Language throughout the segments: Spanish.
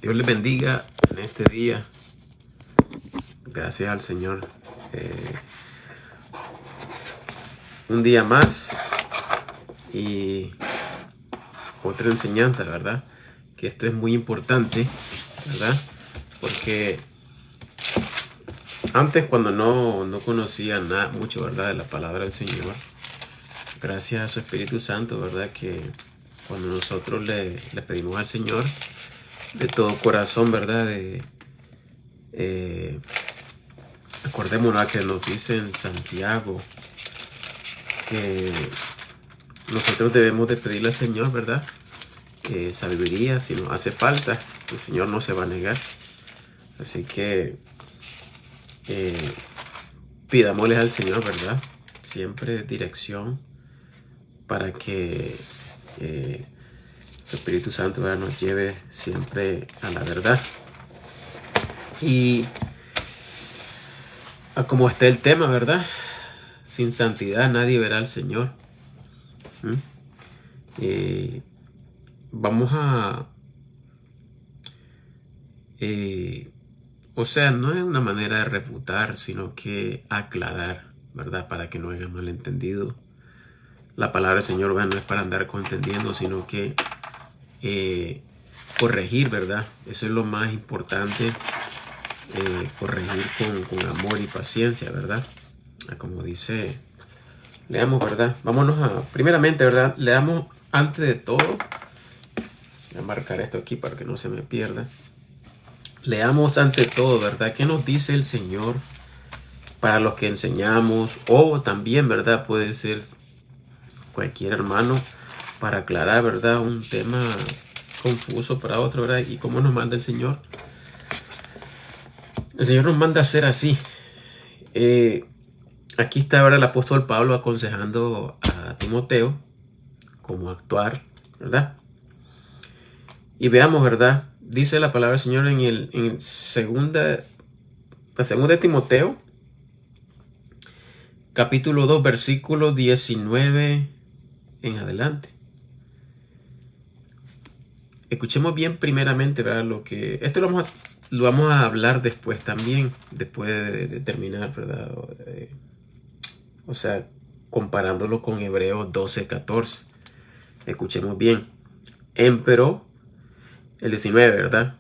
Dios les bendiga en este día. Gracias al Señor. Un día más y otra enseñanza, ¿verdad? Que esto es muy importante, ¿verdad? Porque antes, cuando no conocía nada mucho, ¿verdad? De la palabra del Señor, gracias a su Espíritu Santo, ¿verdad? Que cuando nosotros le pedimos al Señor de todo corazón, ¿verdad? Acordémonos que nos dice en Santiago que nosotros debemos de pedirle al Señor, ¿verdad? Sabiduría, si nos hace falta, el Señor no se va a negar. Así que pidámosle al Señor, ¿verdad? Siempre dirección para que su Espíritu Santo, ¿verdad?, nos lleve siempre a la verdad. Y a como está el tema, ¿verdad? Sin santidad nadie verá al Señor. Vamos a... o sea, no es una manera de refutar, sino que aclarar, ¿verdad? Para que no haya malentendido. La palabra del Señor, ¿verdad?, no es para andar contendiendo, sino que corregir, ¿verdad? Eso es lo más importante. Corregir con amor y paciencia, ¿verdad? Como dice, leamos, ¿verdad? Vámonos a, primeramente, ¿verdad? Leamos antes de todo. Voy a marcar esto aquí para que no se me pierda. Leamos ante todo, ¿verdad? ¿Qué nos dice el Señor para los que enseñamos? O también, ¿verdad? Puede ser cualquier hermano para aclarar, ¿verdad? Un tema confuso para otro, ¿verdad? Y cómo nos manda el Señor. El Señor nos manda a hacer así. Aquí está ahora el apóstol Pablo aconsejando a Timoteo cómo actuar, ¿verdad? Y veamos, ¿verdad? Dice la palabra del Señor en segunda de Timoteo, capítulo 2, versículo 19 en adelante. Escuchemos bien primeramente, ¿verdad? Esto lo vamos a hablar después también, después de terminar, ¿verdad? O sea, comparándolo con Hebreos 12:14. Escuchemos bien. Empero, el 19, ¿verdad?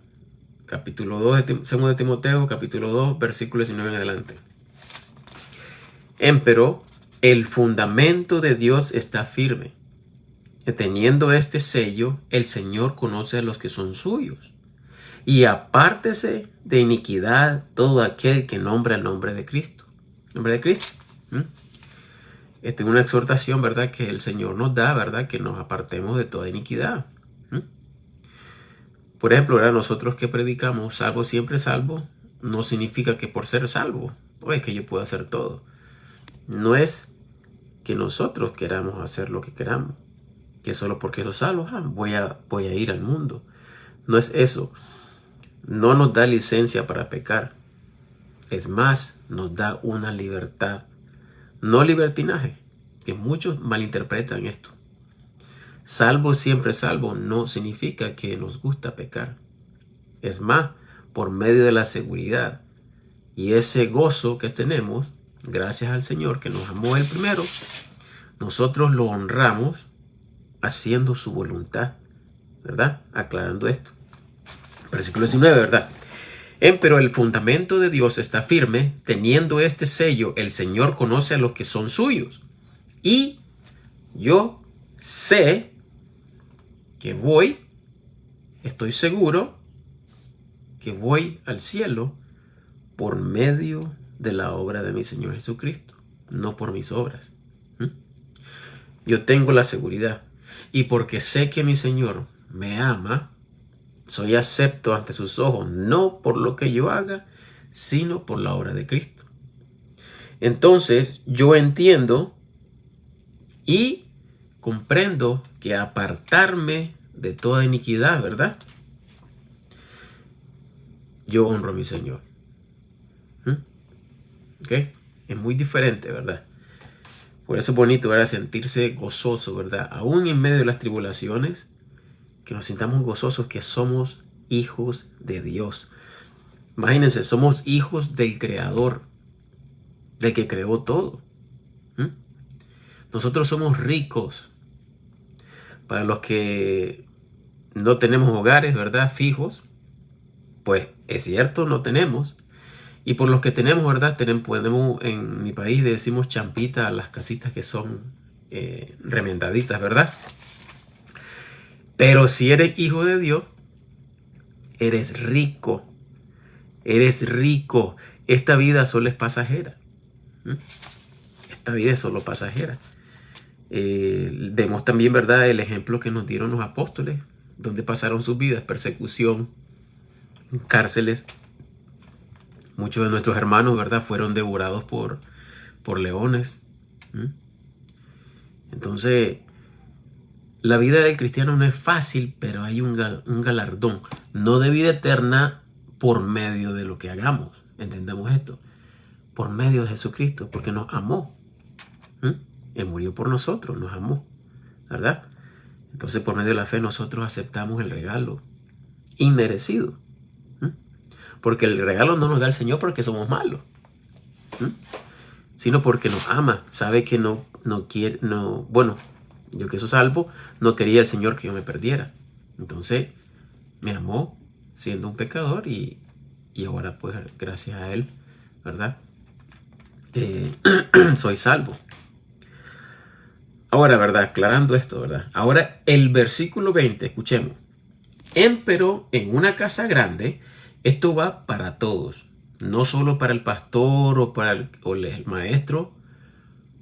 Capítulo 2 de 2 de Timoteo, capítulo 2, versículo 19 en adelante. Empero, el fundamento de Dios está firme. Teniendo este sello, el Señor conoce a los que son suyos. Y apártese de iniquidad todo aquel que nombra el nombre de Cristo. ¿Nombre de Cristo? Esta es una exhortación, ¿verdad?, que el Señor nos da, ¿verdad?, que nos apartemos de toda iniquidad. Por ejemplo, ¿verdad?, nosotros que predicamos salvo siempre salvo, no significa que por ser salvo, o es que yo puedo hacer todo. No es que nosotros queramos hacer lo que queramos, que solo porque soy salvo, voy a ir al mundo. No es eso. No nos da licencia para pecar. Es más, nos da una libertad. No libertinaje, que muchos malinterpretan esto. Salvo siempre salvo no significa que nos gusta pecar. Es más, por medio de la seguridad y ese gozo que tenemos, gracias al Señor que nos amó el primero, nosotros lo honramos haciendo su voluntad, ¿verdad? Aclarando esto. Versículo 19, ¿verdad? Pero el fundamento de Dios está firme, teniendo este sello, el Señor conoce a los que son suyos. Y yo sé que estoy seguro que voy al cielo por medio de la obra de mi Señor Jesucristo, no por mis obras. Yo tengo la seguridad, y porque sé que mi Señor me ama, soy acepto ante sus ojos, no por lo que yo haga, sino por la obra de Cristo. Entonces yo entiendo y comprendo que apartarme de toda iniquidad, ¿verdad?, yo honro a mi Señor. ¿Ok? Es muy diferente, ¿verdad? Por eso es bonito, ¿verdad?, sentirse gozoso, ¿verdad? Aún en medio de las tribulaciones, que nos sintamos gozosos, que somos hijos de Dios. Imagínense, somos hijos del Creador, del que creó todo. ¿Mm? Nosotros somos ricos. Para los que no tenemos hogares, ¿verdad? Fijos, pues es cierto, no tenemos. Y por los que tenemos, ¿verdad? Podemos, en mi país decimos champita a las casitas que son remendaditas, ¿verdad? Pero si eres hijo de Dios, eres rico. Eres rico. Esta vida solo es pasajera. ¿Mm? Esta vida es solo pasajera. Vemos también, ¿verdad?, el ejemplo que nos dieron los apóstoles, donde pasaron sus vidas, persecución, cárceles. Muchos de nuestros hermanos, ¿verdad?, fueron devorados por leones. Entonces, la vida del cristiano no es fácil, pero hay un galardón, no de vida eterna por medio de lo que hagamos. Entendamos esto, por medio de Jesucristo, porque nos amó. Él murió por nosotros, nos amó, ¿verdad? Entonces, por medio de la fe, nosotros aceptamos el regalo inmerecido. Porque el regalo no nos da el Señor porque somos malos, sino porque nos ama. Sabe que no quiere, bueno, yo que soy salvo, no quería el Señor que yo me perdiera. Entonces, me amó siendo un pecador y ahora, pues, gracias a Él, ¿verdad? Soy salvo. Ahora, ¿verdad? Aclarando esto, ¿verdad? Ahora, el versículo 20, escuchemos. Empero en una casa grande, esto va para todos, no solo para el pastor o para el maestro,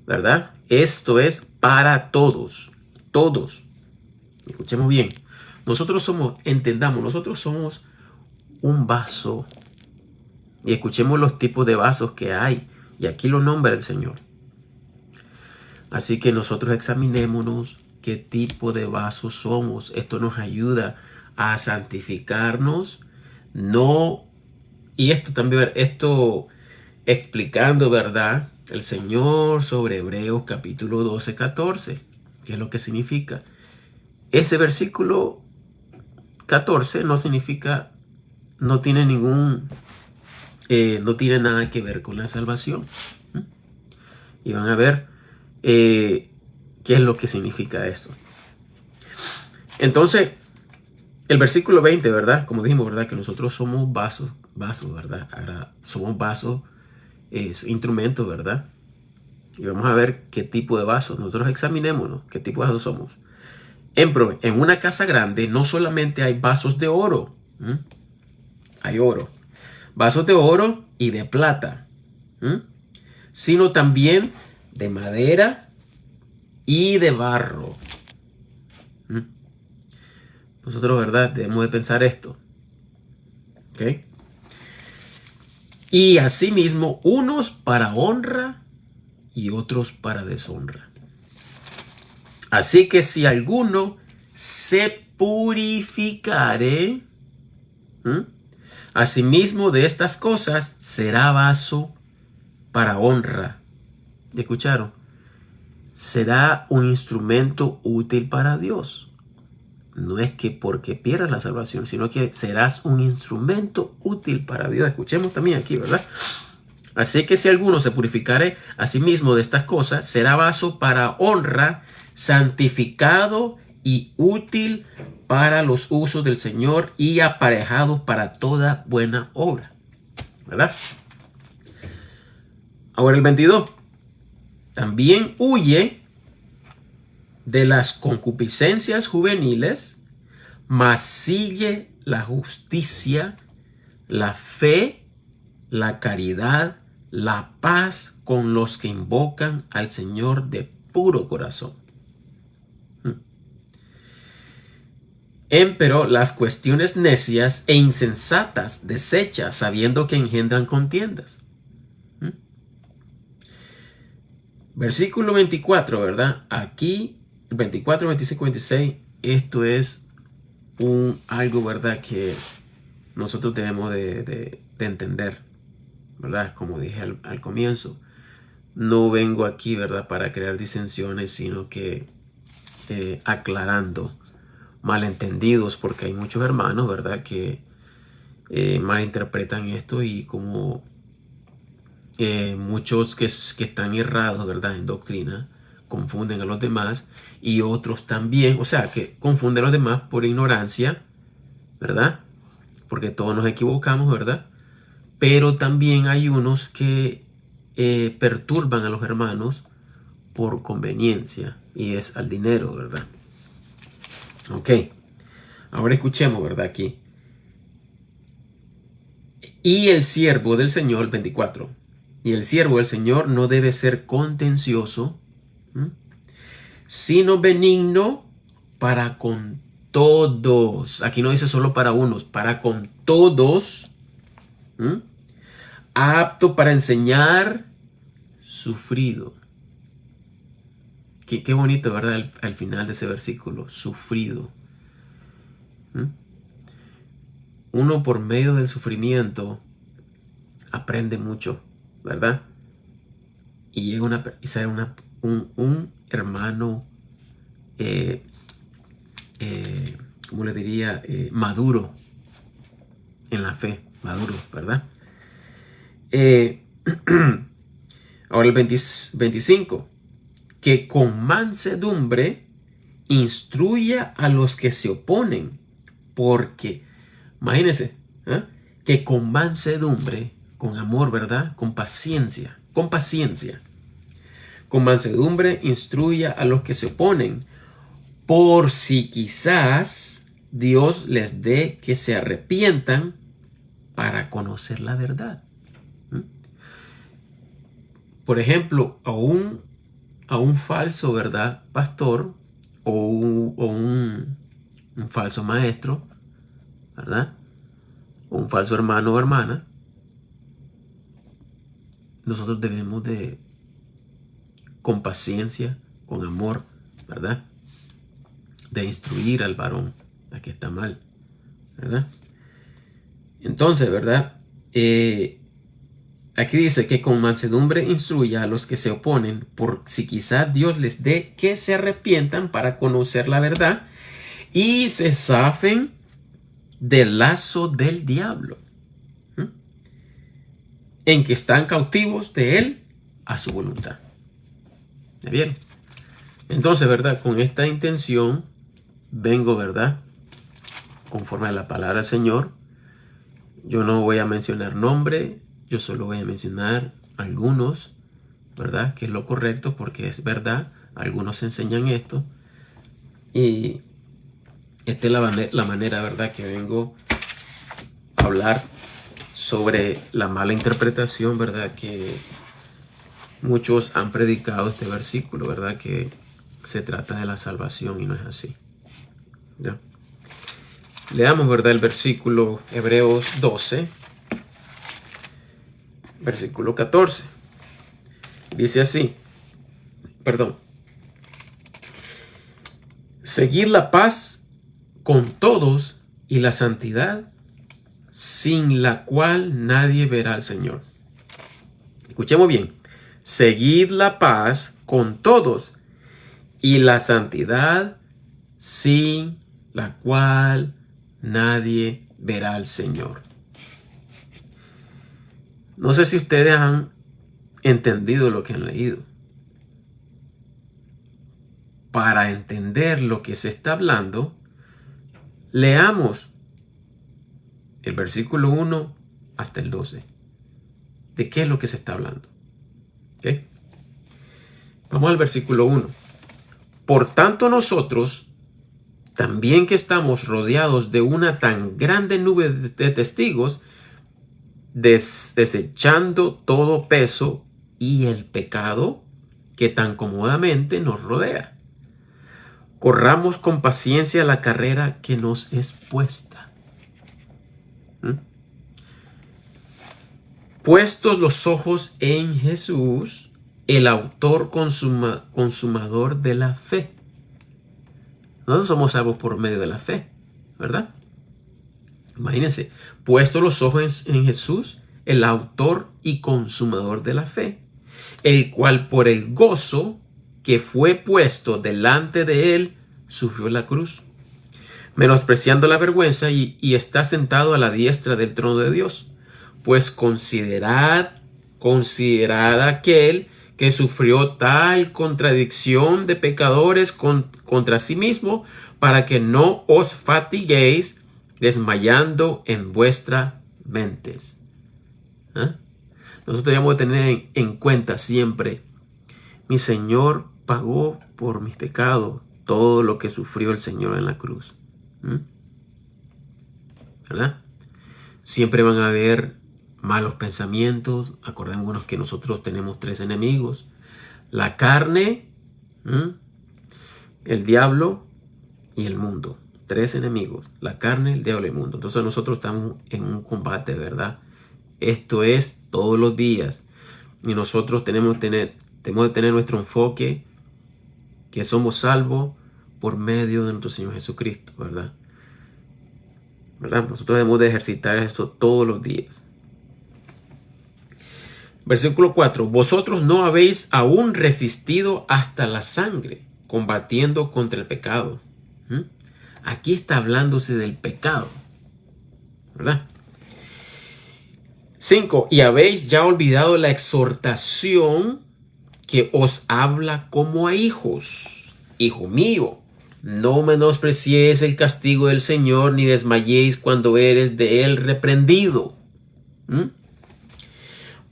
¿verdad? Esto es para todos, todos. Escuchemos bien. Nosotros somos un vaso. Y escuchemos los tipos de vasos que hay. Y aquí lo nombra el Señor. Así que nosotros examinémonos qué tipo de vasos somos. Esto nos ayuda a santificarnos. Y esto también, explicando, ¿verdad?, el Señor sobre Hebreos capítulo 12, 14. ¿Qué es lo que significa? Ese versículo 14 no significa, no tiene nada que ver con la salvación. Y van a ver qué es lo que significa esto. Entonces, el versículo 20, ¿verdad? Como dijimos, ¿verdad?, que nosotros somos vasos, ¿verdad? Ahora somos vasos, instrumentos, ¿verdad? Y vamos a ver qué tipo de vasos. Nosotros examinémonos qué tipo de vasos somos. En una casa grande no solamente hay vasos de oro. Hay oro. Vasos de oro y de plata. Sino también de madera y de barro. Nosotros, ¿verdad?, debemos de pensar esto. ¿Ok? Y asimismo, unos para honra y otros para deshonra. Así que si alguno se purificare, asimismo de estas cosas, será vaso para honra. ¿Escucharon? Será un instrumento útil para Dios. No es que porque pierdas la salvación, sino que serás un instrumento útil para Dios. Escuchemos también aquí, ¿verdad? Así que si alguno se purificare a sí mismo de estas cosas, será vaso para honra, santificado y útil para los usos del Señor y aparejado para toda buena obra. ¿Verdad? Ahora el 22. También huye de las concupiscencias juveniles, mas sigue la justicia, la fe, la caridad, la paz con los que invocan al Señor de puro corazón. Empero las cuestiones necias e insensatas desecha, sabiendo que engendran contiendas. Versículo 24, ¿verdad? Aquí, 24, 25, 26, esto es algo, ¿verdad?, que nosotros debemos de entender, ¿verdad? Como dije al comienzo, no vengo aquí, ¿verdad?, para crear disensiones, sino que aclarando, malentendidos, porque hay muchos hermanos, ¿verdad?, que malinterpretan esto, y como muchos que están errados, ¿verdad?, en doctrina, confunden a los demás, y otros también, o sea, que confunden a los demás por ignorancia, ¿verdad? Porque todos nos equivocamos, ¿verdad? Pero también hay unos que perturban a los hermanos por conveniencia, y es al dinero, ¿verdad? Ok, ahora escuchemos, ¿verdad? Aquí. Y el siervo del Señor, 24. Y el siervo del Señor no debe ser contencioso, sino benigno para con todos. Aquí no dice solo para unos, para con todos. Apto para enseñar, sufrido. Qué bonito, ¿verdad? Al final de ese versículo, sufrido. Uno por medio del sufrimiento aprende mucho, ¿verdad? Y llega a ser un hermano, ¿cómo le diría? Maduro en la fe, maduro, ¿verdad? Ahora el 25. Que con mansedumbre instruya a los que se oponen, porque, imagínense, que con mansedumbre, con amor, ¿verdad? Con paciencia, con mansedumbre instruya a los que se oponen, por si quizás Dios les dé que se arrepientan para conocer la verdad. Por ejemplo, a un falso, ¿verdad?, pastor, o un falso maestro, ¿verdad?, o un falso hermano o hermana, nosotros debemos de, con paciencia, con amor, ¿verdad?, de instruir al varón a que está mal, ¿verdad? Entonces, ¿verdad? Aquí dice que con mansedumbre instruya a los que se oponen, por si quizás Dios les dé que se arrepientan para conocer la verdad y se zafen del lazo del diablo, en que están cautivos de él a su voluntad. ¿Ya vieron? Entonces, ¿verdad? Con esta intención vengo, ¿verdad?, conforme a la palabra del Señor. Yo no voy a mencionar nombre, yo solo voy a mencionar algunos, ¿verdad?, que es lo correcto, porque es verdad, algunos enseñan esto, y esta es la manera, ¿verdad?, que vengo a hablar sobre la mala interpretación, ¿verdad?, que muchos han predicado este versículo, ¿verdad?, que se trata de la salvación, y no es así. ¿Ya? Leamos, ¿verdad?, el versículo Hebreos 12, versículo 14. Dice así, seguir la paz con todos y la santidad, sin la cual nadie verá al Señor. Escuchemos bien. Seguid la paz con todos y la santidad, sin la cual nadie verá al Señor. No sé si ustedes han entendido lo que han leído. Para entender lo que se está hablando, leamos el versículo 1 hasta el 12. ¿De qué es lo que se está hablando? ¿Okay? Vamos al versículo 1. Por tanto nosotros, también que estamos rodeados de una tan grande nube de testigos, desechando todo peso y el pecado que tan cómodamente nos rodea, corramos con paciencia la carrera que nos es puesta. Puestos los ojos en Jesús, el autor consumador de la fe. Nosotros somos salvos por medio de la fe, ¿verdad? Imagínense, puestos los ojos en Jesús, el autor y consumador de la fe, el cual por el gozo que fue puesto delante de él, sufrió la cruz, menospreciando la vergüenza y está sentado a la diestra del trono de Dios. Pues considerad aquel que sufrió tal contradicción de pecadores contra sí mismo, para que no os fatiguéis desmayando en vuestras mentes. ¿Ah? Nosotros debemos tener en cuenta siempre: mi Señor pagó por mis pecados todo lo que sufrió el Señor en la cruz. ¿Verdad? Siempre van a haber malos pensamientos. Acordémonos que nosotros tenemos 3 enemigos: la carne, el diablo y el mundo. 3 enemigos: la carne, el diablo y el mundo. Entonces nosotros estamos en un combate, ¿verdad? Esto es todos los días. Y nosotros tenemos de tener nuestro enfoque, que somos salvos por medio de nuestro Señor Jesucristo, ¿verdad? Nosotros debemos de ejercitar esto todos los días. Versículo 4. Vosotros no habéis aún resistido hasta la sangre, combatiendo contra el pecado. Aquí está hablándose del pecado, ¿verdad? 5. Y habéis ya olvidado la exhortación que os habla como a hijos. Hijo mío, no menospreciéis el castigo del Señor, ni desmayéis cuando eres de él reprendido.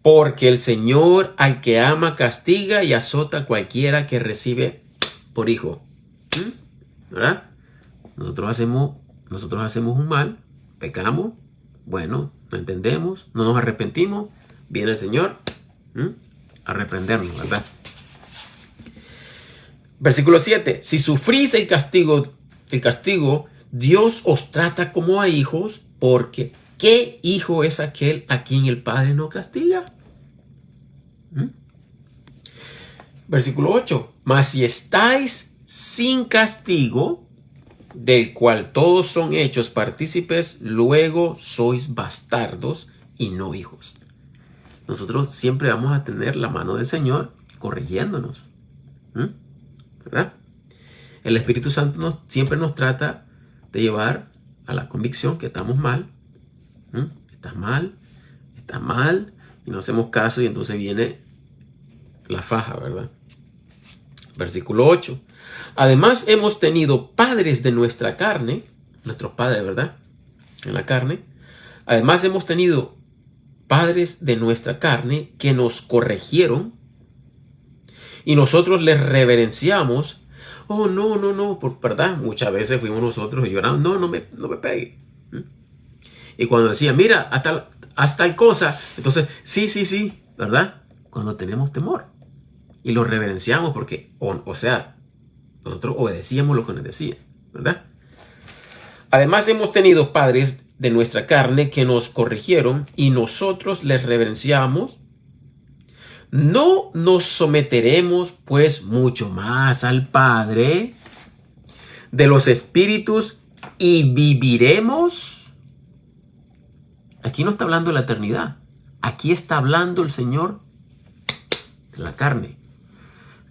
Porque el Señor al que ama castiga y azota a cualquiera que recibe por hijo. ¿Verdad? Nosotros hacemos un mal, pecamos, bueno, no entendemos, no nos arrepentimos, viene el Señor a reprendernos, ¿verdad? Versículo 7. Si sufrís el castigo, Dios os trata como a hijos, porque ¿qué hijo es aquel a quien el Padre no castiga? Versículo 8. Mas si estáis sin castigo, del cual todos son hechos partícipes, luego sois bastardos y no hijos. Nosotros siempre vamos a tener la mano del Señor corrigiéndonos, ¿verdad? El Espíritu Santo siempre nos trata de llevar a la convicción que estamos mal. Estás mal, y no hacemos caso, y entonces viene la faja, ¿verdad? Versículo 8. Además hemos tenido padres de nuestra carne, nuestros padres, ¿verdad? En la carne. Además hemos tenido padres de nuestra carne que nos corrigieron y nosotros les reverenciamos. Oh, no, por verdad, muchas veces fuimos nosotros llorando, no me pegue. Y cuando decía, mira, hasta tal cosa, entonces, sí, ¿verdad? Cuando tenemos temor y los reverenciamos porque, o sea, nosotros obedecíamos lo que nos decían, ¿verdad? Además hemos tenido padres de nuestra carne que nos corrigieron y nosotros les reverenciamos. ¿No nos someteremos pues mucho más al Padre de los espíritus y viviremos? Aquí no está hablando de la eternidad. Aquí está hablando el Señor de la carne.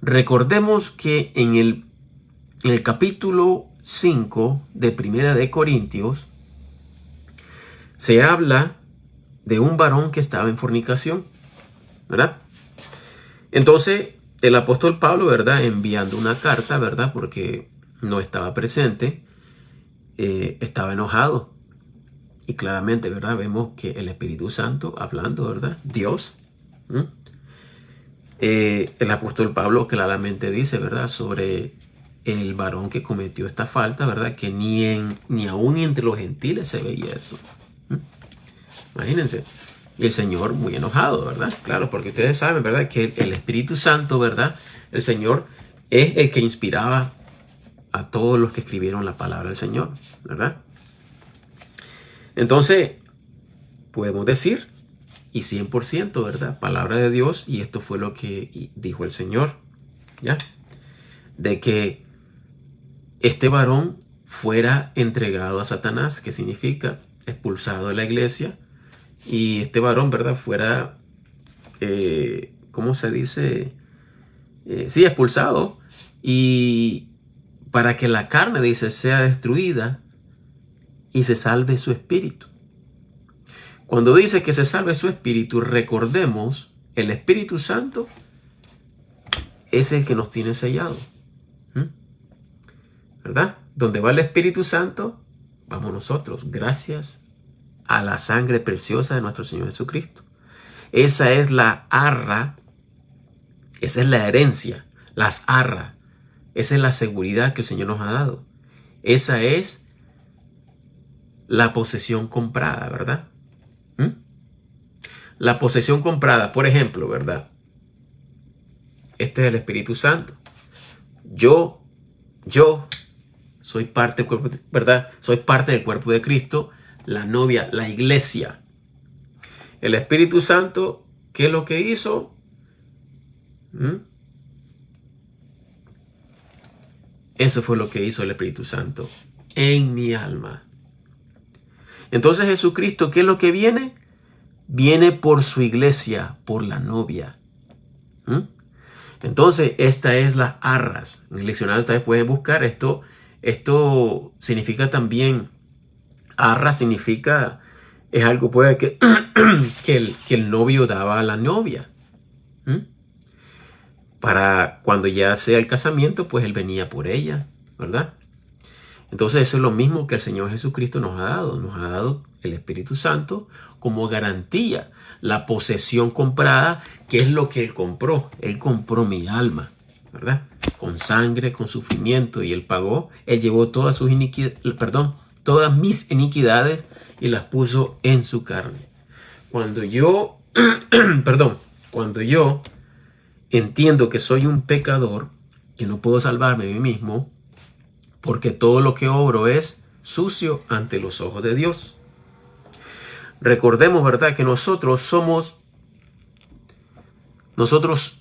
Recordemos que en el capítulo 5 de Primera de Corintios se habla de un varón que estaba en fornicación, ¿verdad? Entonces el apóstol Pablo, ¿verdad?, enviando una carta, ¿verdad?, porque no estaba presente, estaba enojado. Y claramente, ¿verdad?, vemos que el Espíritu Santo hablando, ¿verdad?, Dios, el apóstol Pablo claramente dice, ¿verdad?, sobre el varón que cometió esta falta, ¿verdad?, que ni aún entre los gentiles se veía eso. Imagínense. Y el Señor muy enojado, ¿verdad? Claro, porque ustedes saben, ¿verdad?, que el Espíritu Santo, ¿verdad?, el Señor es el que inspiraba a todos los que escribieron la palabra del Señor, ¿verdad? Entonces, podemos decir, y 100%, ¿verdad?, palabra de Dios, y esto fue lo que dijo el Señor, ¿ya? De que este varón fuera entregado a Satanás, que significa expulsado de la iglesia, y este varón, ¿verdad?, fuera, ¿cómo se dice? Sí, expulsado, y para que la carne, dice, sea destruida, y se salve su espíritu. Cuando dice que se salve su espíritu, recordemos, el Espíritu Santo es el que nos tiene sellado. ¿Verdad? Donde va el Espíritu Santo, vamos nosotros, gracias a la sangre preciosa de nuestro Señor Jesucristo. Esa es la arra, esa es la herencia, las arras. Esa es la seguridad que el Señor nos ha dado. Esa es la posesión comprada, ¿verdad? La posesión comprada, por ejemplo, ¿verdad? Este es el Espíritu Santo. Yo soy parte del cuerpo, ¿verdad? Soy parte del cuerpo de Cristo, la novia, la iglesia. El Espíritu Santo, ¿qué es lo que hizo? Eso fue lo que hizo el Espíritu Santo en mi alma. Entonces Jesucristo, ¿qué es lo que viene? Viene por su iglesia, por la novia. Entonces, esta es las arras. En el diccionario ustedes pueden buscar esto. Esto significa también, arra significa, es algo puede que, que el novio daba a la novia. Para cuando ya sea el casamiento, pues él venía por ella, ¿verdad? Entonces eso es lo mismo que el Señor Jesucristo nos ha dado. Nos ha dado el Espíritu Santo como garantía. La posesión comprada, que es lo que Él compró. Él compró mi alma, ¿verdad? Con sangre, con sufrimiento. Y Él pagó. Él llevó todas sus todas mis iniquidades y las puso en su carne. Cuando yo, cuando yo entiendo que soy un pecador, que no puedo salvarme a mí mismo, porque todo lo que obro es sucio ante los ojos de Dios. Recordemos, ¿verdad?, que nosotros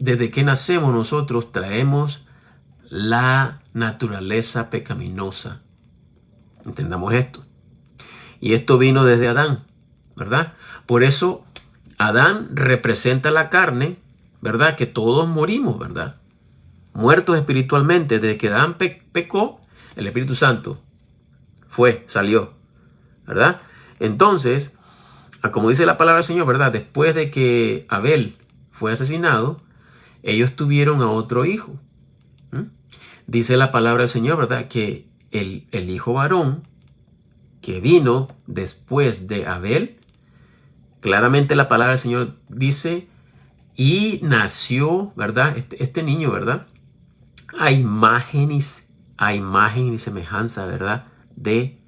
desde que nacemos, nosotros traemos la naturaleza pecaminosa. Entendamos esto. Y esto vino desde Adán, ¿verdad? Por eso Adán representa la carne, ¿verdad? Que todos morimos, ¿verdad? Muertos espiritualmente. Desde que Adán pecó, el Espíritu Santo salió, ¿verdad? Entonces, como dice la palabra del Señor, ¿verdad? Después de que Abel fue asesinado, ellos tuvieron a otro hijo. Dice la palabra del Señor, ¿verdad? Que el hijo varón que vino después de Abel, claramente la palabra del Señor dice, y nació, ¿verdad? Este niño, ¿verdad? A imagen y semejanza, ¿verdad? De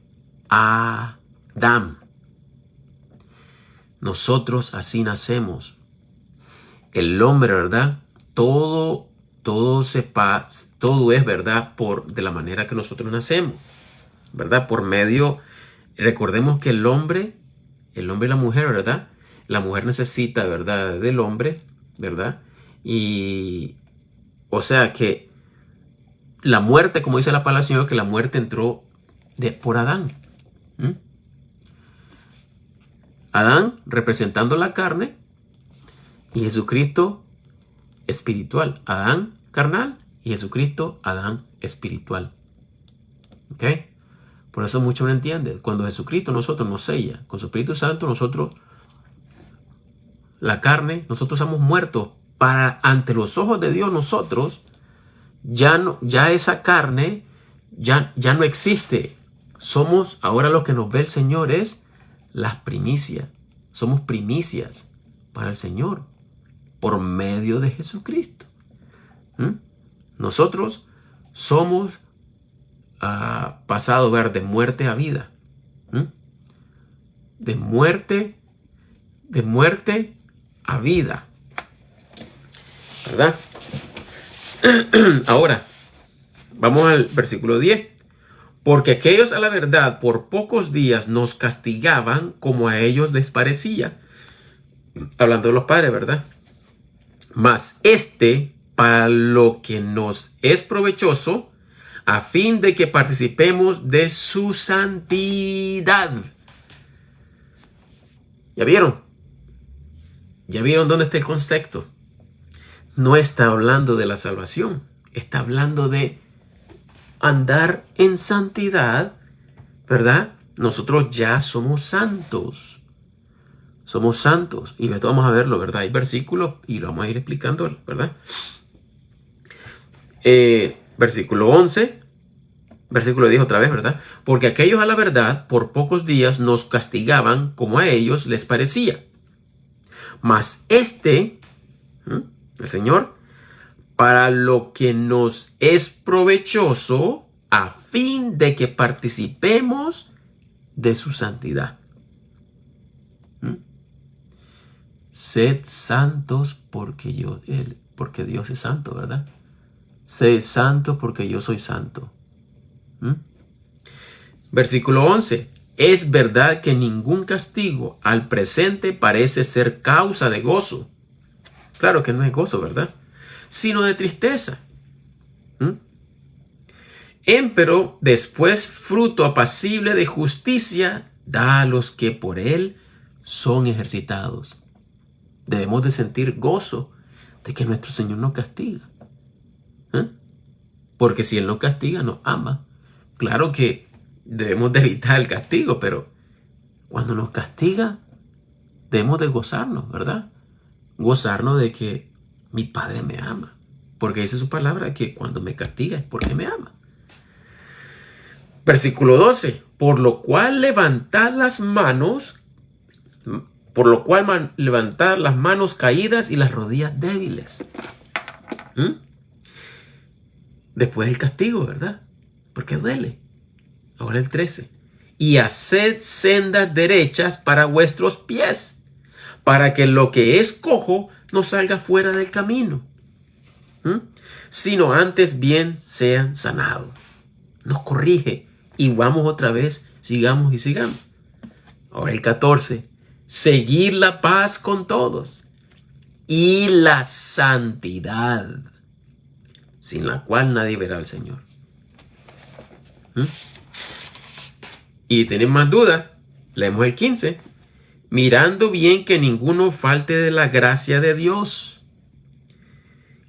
Adán. Nosotros así nacemos. El hombre, ¿verdad? Todo es, ¿verdad? De la manera que nosotros nacemos, ¿verdad? Por medio, recordemos que el hombre y la mujer, ¿verdad? La mujer necesita, ¿verdad? Del hombre, ¿verdad? Y, o sea que la muerte, como dice la palabra del Señor, que la muerte entró por Adán. Adán representando la carne y Jesucristo espiritual. Adán carnal y Jesucristo Adán espiritual. ¿Ok? Por eso muchos no entienden. Cuando Jesucristo nosotros nos sella, con su Espíritu Santo nosotros, la carne, nosotros somos muertos. Ante los ojos de Dios nosotros, ya esa carne ya no existe. Ahora lo que nos ve el Señor es las primicias. Somos primicias para el Señor por medio de Jesucristo. Nosotros somos pasado de muerte a vida. De muerte a vida. ¿Verdad? Ahora, vamos al versículo 10. Porque aquellos a la verdad por pocos días nos castigaban como a ellos les parecía. Hablando de los padres, ¿verdad? Mas para lo que nos es provechoso, a fin de que participemos de su santidad. ¿Ya vieron? ¿Ya vieron dónde está el contexto? No está hablando de la salvación. Está hablando de andar en santidad, ¿verdad? nosotros ya somos santos. Somos santos. Y esto vamos a verlo, ¿verdad? Hay versículos y lo vamos a ir explicando, ¿verdad? Versículo 11. Versículo 10 otra vez, ¿verdad? Porque aquellos a la verdad por pocos días nos castigaban como a ellos les parecía. Mas el Señor, para lo que nos es provechoso, a fin de que participemos de su santidad. Sed santos porque Dios es santo, ¿verdad? Sed santos porque yo soy santo. Versículo 11. Es verdad que ningún castigo al presente parece ser causa de gozo. Claro que no es gozo, ¿verdad? Sino de tristeza. Empero después fruto apacible de justicia da a los que por él son ejercitados. Debemos de sentir gozo de que nuestro Señor nos castiga. Porque si Él nos castiga, nos ama. Claro que debemos de evitar el castigo, pero cuando nos castiga, debemos de gozarnos, ¿verdad? Gozarnos de que mi Padre me ama. Porque dice su palabra que cuando me castiga es porque me ama. Versículo 12. Por lo cual levantad las manos caídas y las rodillas débiles. Después del castigo, ¿verdad? Porque duele. Ahora el 13. Y haced sendas derechas para vuestros pies, para que lo que es cojo no salga fuera del camino, sino antes bien sean sanados. Nos corrige y vamos otra vez, sigamos y sigamos. Ahora el 14. Seguir la paz con todos y la santidad, sin la cual nadie verá al Señor. Y tienen más dudas. Leemos el 15. Mirando bien que ninguno falte de la gracia de Dios,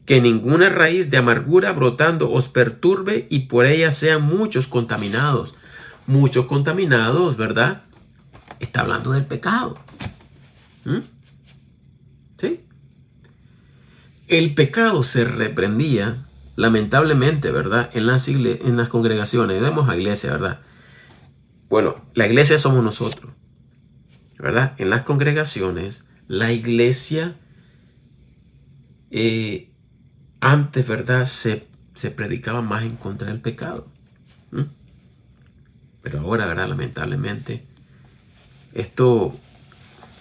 que ninguna raíz de amargura brotando os perturbe y por ella sean muchos contaminados. Muchos contaminados, ¿verdad? Está hablando del pecado. ¿Sí? El pecado se reprendía, lamentablemente, ¿verdad? En las congregaciones. Vemos a iglesia, ¿verdad? Bueno, la iglesia somos nosotros, ¿verdad? En las congregaciones, la iglesia antes, ¿verdad? Se predicaba más en contra del pecado. Pero ahora, ¿verdad? Lamentablemente, esto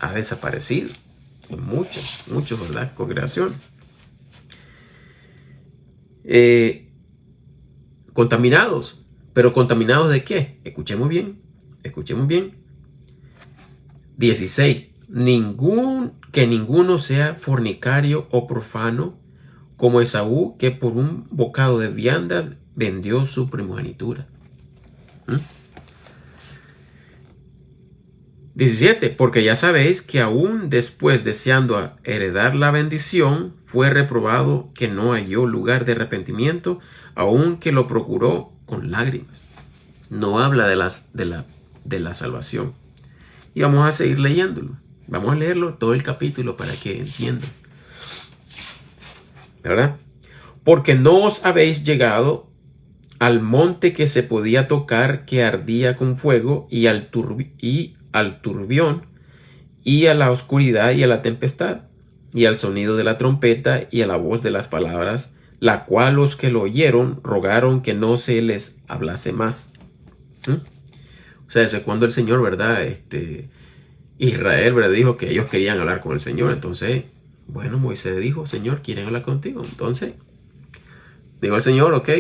ha desaparecido en muchas, ¿verdad? Congregaciones. Contaminados. ¿Pero contaminados de qué? Escuchemos bien. 16. Que ninguno sea fornicario o profano, como Esaú, que por un bocado de viandas vendió su primogenitura. 17. Porque ya sabéis que aún después, deseando heredar la bendición, fue reprobado, que no halló lugar de arrepentimiento, aun que lo procuró con lágrimas. No habla de la salvación. Y vamos a seguir leyéndolo. Vamos a leerlo todo el capítulo para que entiendan. ¿Verdad? Porque no os habéis llegado al monte que se podía tocar, que ardía con fuego, y al turbión, y a la oscuridad, y a la tempestad, y al sonido de la trompeta, y a la voz de las palabras, la cual los que lo oyeron rogaron que no se les hablase más. O sea, desde cuando el Señor, ¿verdad? Israel, ¿verdad? Dijo que ellos querían hablar con el Señor. Entonces, bueno, Moisés dijo, Señor, ¿quieren hablar contigo? Entonces, dijo el Señor, ok.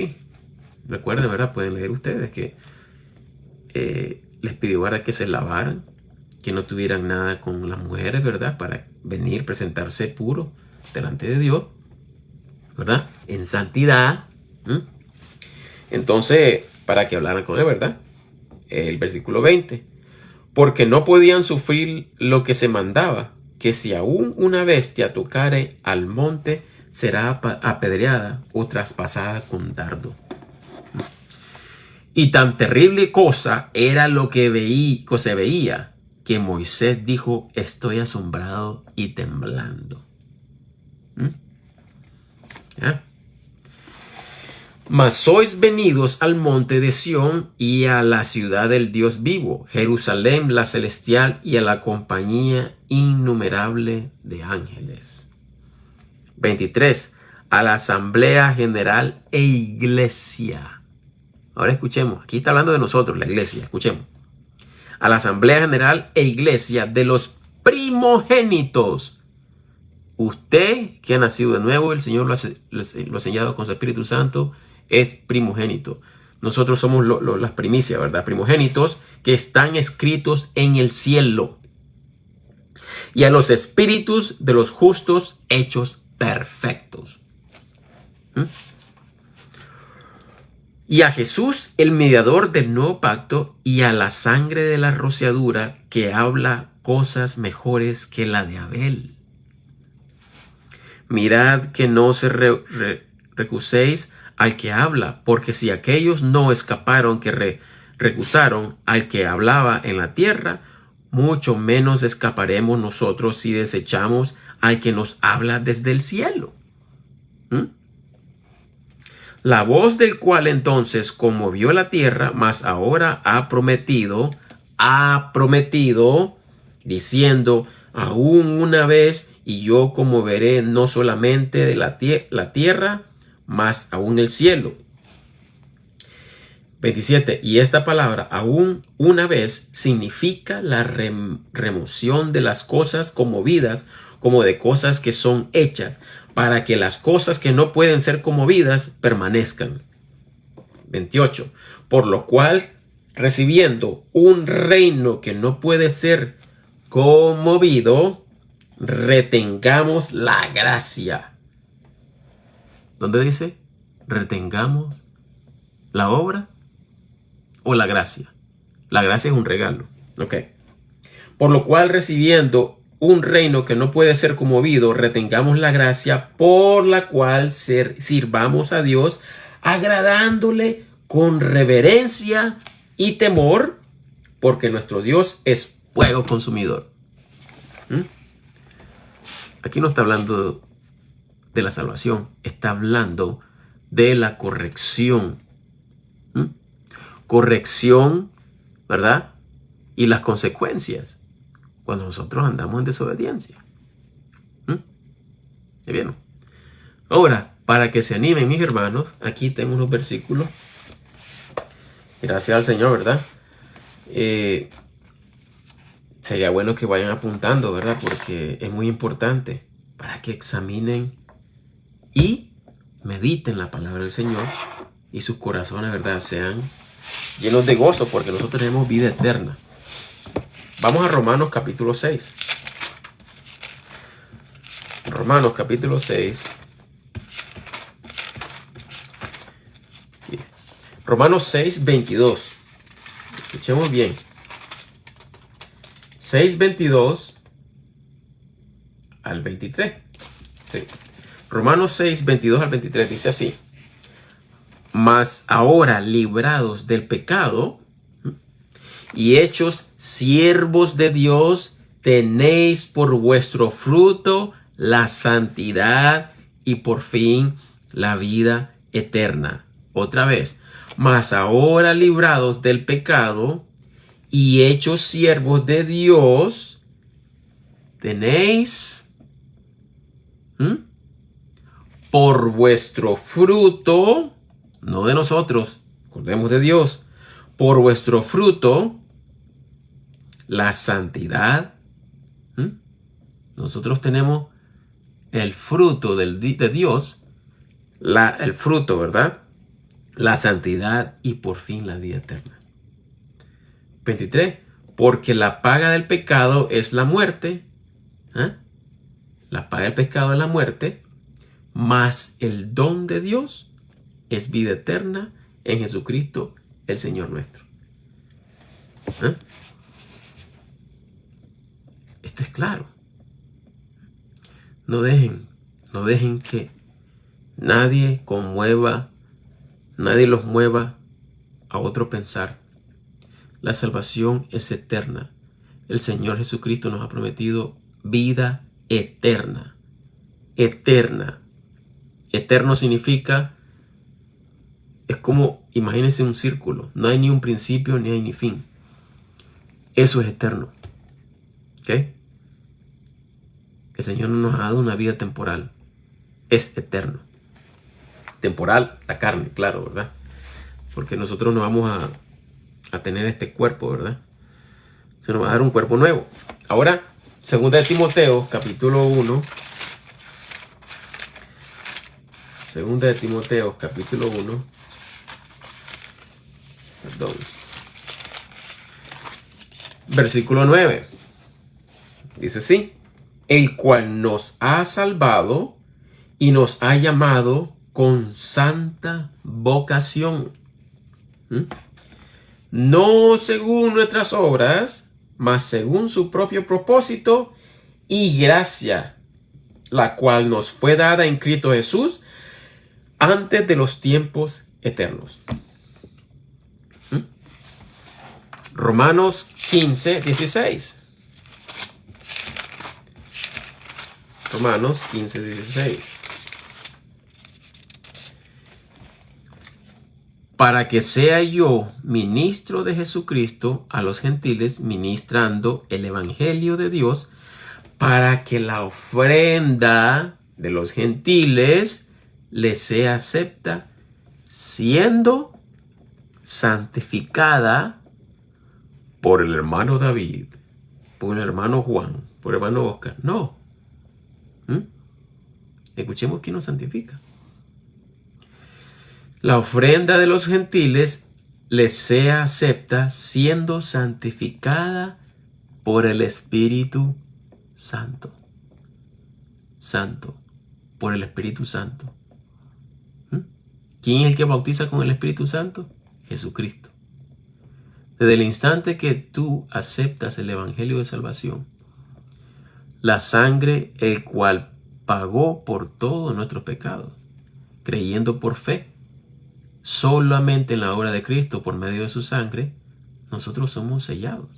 Recuerden, ¿verdad? Pueden leer ustedes que les pidió, ¿verdad?, que se lavaran, que no tuvieran nada con las mujeres, ¿verdad? Para venir, presentarse puro delante de Dios, ¿verdad? En santidad. Entonces, para que hablaran con él, ¿verdad? El versículo 20. Porque no podían sufrir lo que se mandaba, que si aún una bestia tocare al monte, será apedreada o traspasada con dardo. Y tan terrible cosa era lo que se veía, que Moisés dijo, estoy asombrado y temblando. ¿Mm? ¿Ya? Mas sois venidos al monte de Sión y a la ciudad del Dios vivo, Jerusalén la celestial, y a la compañía innumerable de ángeles. 23. A la asamblea general e iglesia. Ahora escuchemos, aquí está hablando de nosotros, la iglesia, escuchemos. A la asamblea general e iglesia de los primogénitos. Usted que ha nacido de nuevo, el Señor lo ha sellado con su Espíritu Santo, es primogénito. Nosotros somos las primicias, ¿verdad? Primogénitos que están escritos en el cielo. Y a los espíritus de los justos hechos perfectos. ¿Mm? Y a Jesús, el mediador del nuevo pacto, y a la sangre de la rociadura que habla cosas mejores que la de Abel. Mirad que no se recuséis al que habla, porque si aquellos no escaparon que recusaron al que hablaba en la tierra, mucho menos escaparemos nosotros si desechamos al que nos habla desde el cielo. ¿Mm? La voz del cual entonces conmovió la tierra, mas ahora ha prometido, diciendo, aún una vez, y yo conmoveré no solamente de la tierra, mas aún el cielo. 27. Y esta palabra, aún una vez, significa la remoción de las cosas conmovidas, como de cosas que son hechas, para que las cosas que no pueden ser conmovidas permanezcan. 28. Por lo cual, recibiendo un reino que no puede ser conmovido, retengamos la gracia. ¿Dónde dice? Retengamos la obra o la gracia. La gracia es un regalo. Ok. Por lo cual, recibiendo un reino que no puede ser conmovido, retengamos la gracia por la cual sirvamos a Dios, agradándole con reverencia y temor, porque nuestro Dios es fuego consumidor. ¿Mm? Aquí no está hablando de la salvación, está hablando de la corrección. ¿Mm? Corrección, ¿verdad? Y las consecuencias cuando nosotros andamos en desobediencia. Bien. Ahora, para que se animen mis hermanos, aquí tengo unos versículos. Gracias al Señor, ¿verdad? Sería bueno que vayan apuntando, ¿verdad? Porque es muy importante para que examinen y mediten la palabra del Señor y sus corazones, ¿verdad? Sean llenos de gozo, porque nosotros tenemos vida eterna. Vamos a Romanos capítulo 6. Romanos capítulo 6. Romanos 6, 22. Escuchemos bien. 6, 22 al 23. Sí. Romanos 6, 22 al 23 dice así. Mas ahora librados del pecado y hechos siervos de Dios, tenéis por vuestro fruto la santidad y por fin la vida eterna. Otra vez. Mas ahora librados del pecado y hechos siervos de Dios, tenéis por vuestro fruto, no de nosotros, acordemos de Dios, por vuestro fruto, la santidad. Nosotros tenemos el fruto de Dios, el fruto, ¿verdad? La santidad y por fin la vida eterna. 23. Porque la paga del pecado es la muerte. La paga del pecado es la muerte. Mas el don de Dios es vida eterna en Jesucristo, el Señor nuestro. Esto es claro. No dejen que nadie los mueva a otro pensar. La salvación es eterna. El Señor Jesucristo nos ha prometido vida eterna. Eterna. Eterno significa, es como, imagínense un círculo. No hay ni un principio ni hay ni fin. Eso es eterno. ¿Ok? El Señor no nos ha dado una vida temporal. Es eterno. Temporal, la carne, claro, ¿verdad? Porque nosotros no vamos a tener este cuerpo, ¿verdad? Se nos va a dar un cuerpo nuevo. Ahora, 2 de Timoteo, capítulo 1. 2 de Timoteo, capítulo 1. Perdón. Versículo 9. Dice así: el cual nos ha salvado y nos ha llamado con santa vocación. No según nuestras obras, mas según su propio propósito y gracia, la cual nos fue dada en Cristo Jesús antes de los tiempos eternos. Romanos 15, 16. Romanos 15, 16. Para que sea yo ministro de Jesucristo a los gentiles, ministrando el evangelio de Dios, para que la ofrenda de los gentiles les sea acepta, siendo santificada por el hermano David, por el hermano Juan, por el hermano Oscar. No. Escuchemos quién nos santifica. La ofrenda de los gentiles les sea acepta, siendo santificada por el Espíritu Santo. Santo, por el Espíritu Santo. ¿Quién es el que bautiza con el Espíritu Santo? Jesucristo. Desde el instante que tú aceptas el Evangelio de salvación, la sangre, el cual pagó por todos nuestros pecados, creyendo por fe, solamente en la obra de Cristo, por medio de su sangre, nosotros somos sellados.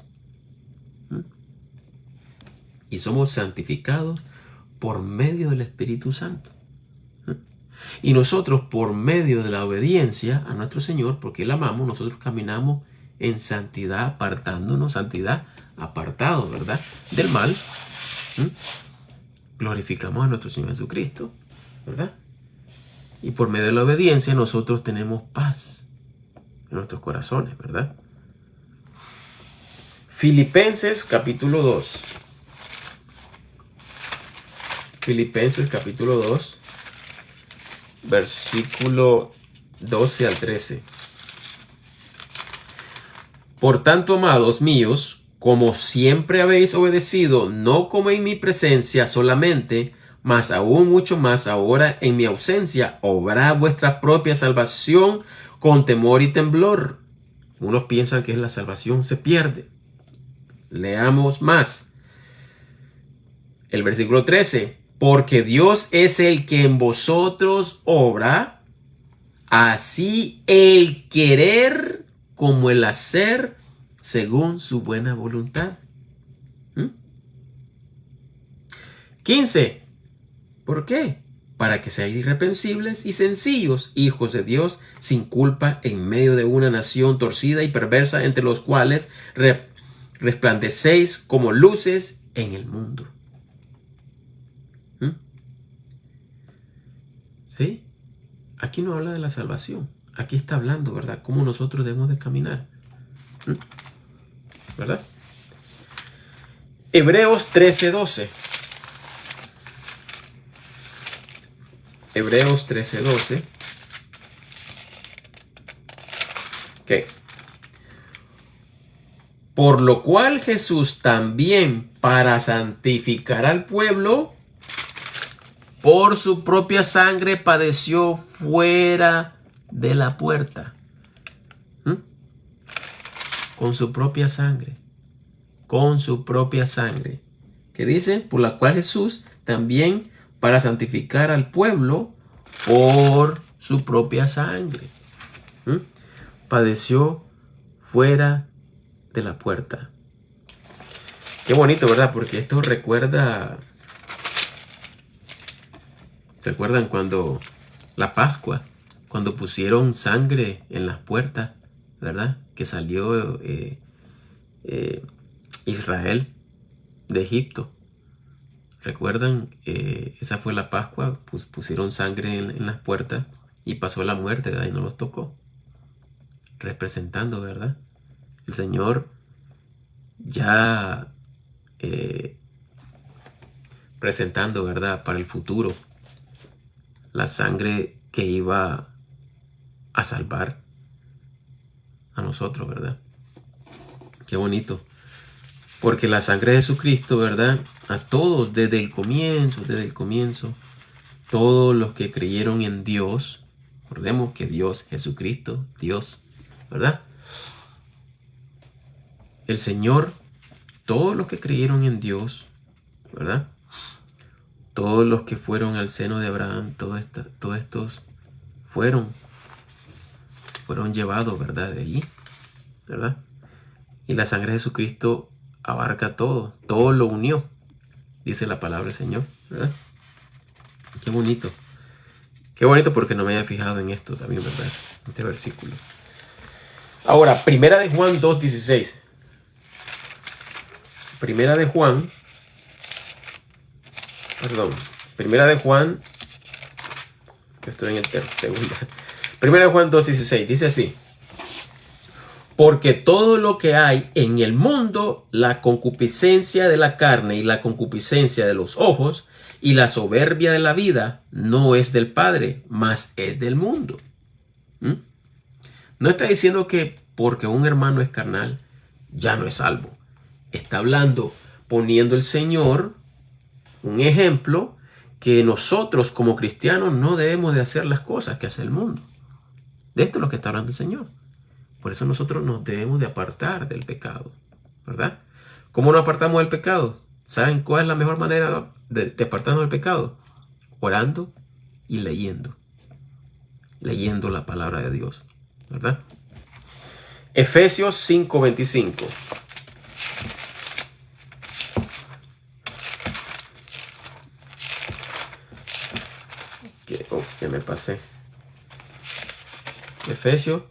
Y somos santificados por medio del Espíritu Santo. Y nosotros, por medio de la obediencia a nuestro Señor, porque Él amamos, nosotros caminamos en santidad, apartándonos, santidad, apartado, ¿verdad?, del mal. Glorificamos a nuestro Señor Jesucristo, ¿verdad? Y por medio de la obediencia nosotros tenemos paz en nuestros corazones, ¿verdad? Filipenses capítulo 2. Filipenses capítulo 2, versículo 12 al 13. Por tanto, amados míos, como siempre habéis obedecido, no como en mi presencia solamente, mas aún mucho más ahora en mi ausencia, obrad vuestra propia salvación con temor y temblor. Unos piensan que la salvación se pierde. Leamos más. El versículo 13. Porque Dios es el que en vosotros obra, así el querer como el hacer, según su buena voluntad. 15. ¿Por qué? Para que seáis irreprensibles y sencillos, hijos de Dios, sin culpa, en medio de una nación torcida y perversa, entre los cuales resplandecéis como luces en el mundo. ¿Sí? Aquí no habla de la salvación. Aquí está hablando, ¿verdad?, cómo nosotros debemos de caminar. ¿Verdad? Hebreos 13:12. Hebreos 13:12. Ok. Por lo cual Jesús también, para santificar al pueblo, por su propia sangre padeció fuera de la puerta. Con su propia sangre. Con su propia sangre. ¿Qué dice? Por la cual Jesús también, para santificar al pueblo por su propia sangre. padeció fuera de la puerta. Qué bonito, ¿verdad? Porque esto recuerda... ¿Se acuerdan cuando la Pascua? Cuando pusieron sangre en las puertas, ¿verdad? Que salió Israel de Egipto. ¿Recuerdan? Esa fue la Pascua. Pusieron sangre en las puertas y pasó la muerte, ¿verdad? Y no los tocó. Representando, ¿verdad? El Señor ya presentando, ¿verdad? Para el futuro la sangre que iba a salvar a nosotros, ¿verdad? Qué bonito. Porque la sangre de Jesucristo, ¿verdad? A todos desde el comienzo, todos los que creyeron en Dios, recordemos que Dios, Jesucristo, Dios, ¿verdad? El Señor, todos los que creyeron en Dios, ¿verdad? Todos los que fueron al seno de Abraham, todos estos fueron llevados, ¿verdad? De allí, ¿verdad? Y la sangre de Jesucristo abarca todo lo unió, dice la palabra del Señor, ¿verdad? Qué bonito porque no me había fijado en esto también, ¿verdad? Este versículo. Ahora, Primera de Juan 2:16. Primera de Juan, que estoy en el segunda. Primera de Juan 2:16, dice así: porque todo lo que hay en el mundo, la concupiscencia de la carne y la concupiscencia de los ojos y la soberbia de la vida, no es del Padre, mas es del mundo. No está diciendo que porque un hermano es carnal, ya no es salvo. Está hablando, poniendo el Señor un ejemplo que nosotros como cristianos no debemos de hacer las cosas que hace el mundo. De esto es lo que está hablando el Señor. Por eso nosotros nos debemos de apartar del pecado, ¿verdad? ¿Cómo nos apartamos del pecado? ¿Saben cuál es la mejor manera de apartarnos del pecado? Orando y leyendo la palabra de Dios, ¿verdad? Efesios 5:25. Que me pasé. Efesios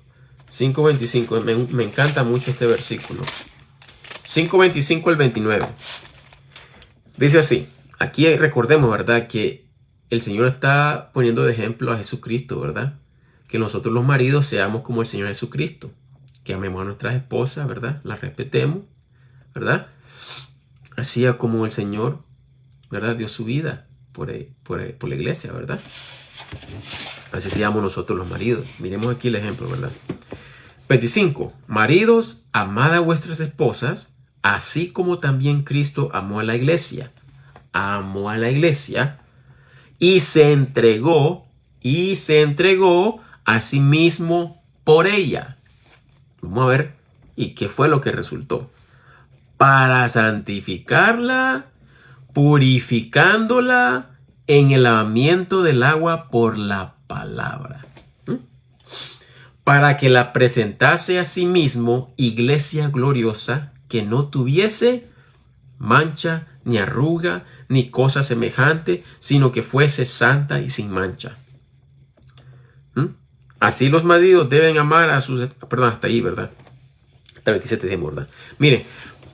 5:25. Me encanta mucho este versículo. 5:25 al 29. Dice así. Aquí recordemos, ¿verdad? Que el Señor está poniendo de ejemplo a Jesucristo, ¿verdad? Que nosotros los maridos seamos como el Señor Jesucristo. Que amemos a nuestras esposas, ¿verdad? Las respetemos, ¿verdad? Así como el Señor, ¿verdad? Dio su vida por la iglesia, ¿verdad? Así seamos nosotros los maridos. Miremos aquí el ejemplo, ¿verdad? 25. Maridos, amad a vuestras esposas, así como también Cristo amó a la iglesia. Amó a la iglesia y se entregó a sí mismo por ella. Vamos a ver. ¿Y qué fue lo que resultó? Para santificarla, purificándola en el lavamiento del agua por la palabra. Para que la presentase a sí mismo iglesia gloriosa, que no tuviese mancha, ni arruga, ni cosa semejante, sino que fuese santa y sin mancha. Así los maridos deben amar a sus... Perdón, hasta ahí, ¿verdad? Hasta 27 de ¿verdad? Mire,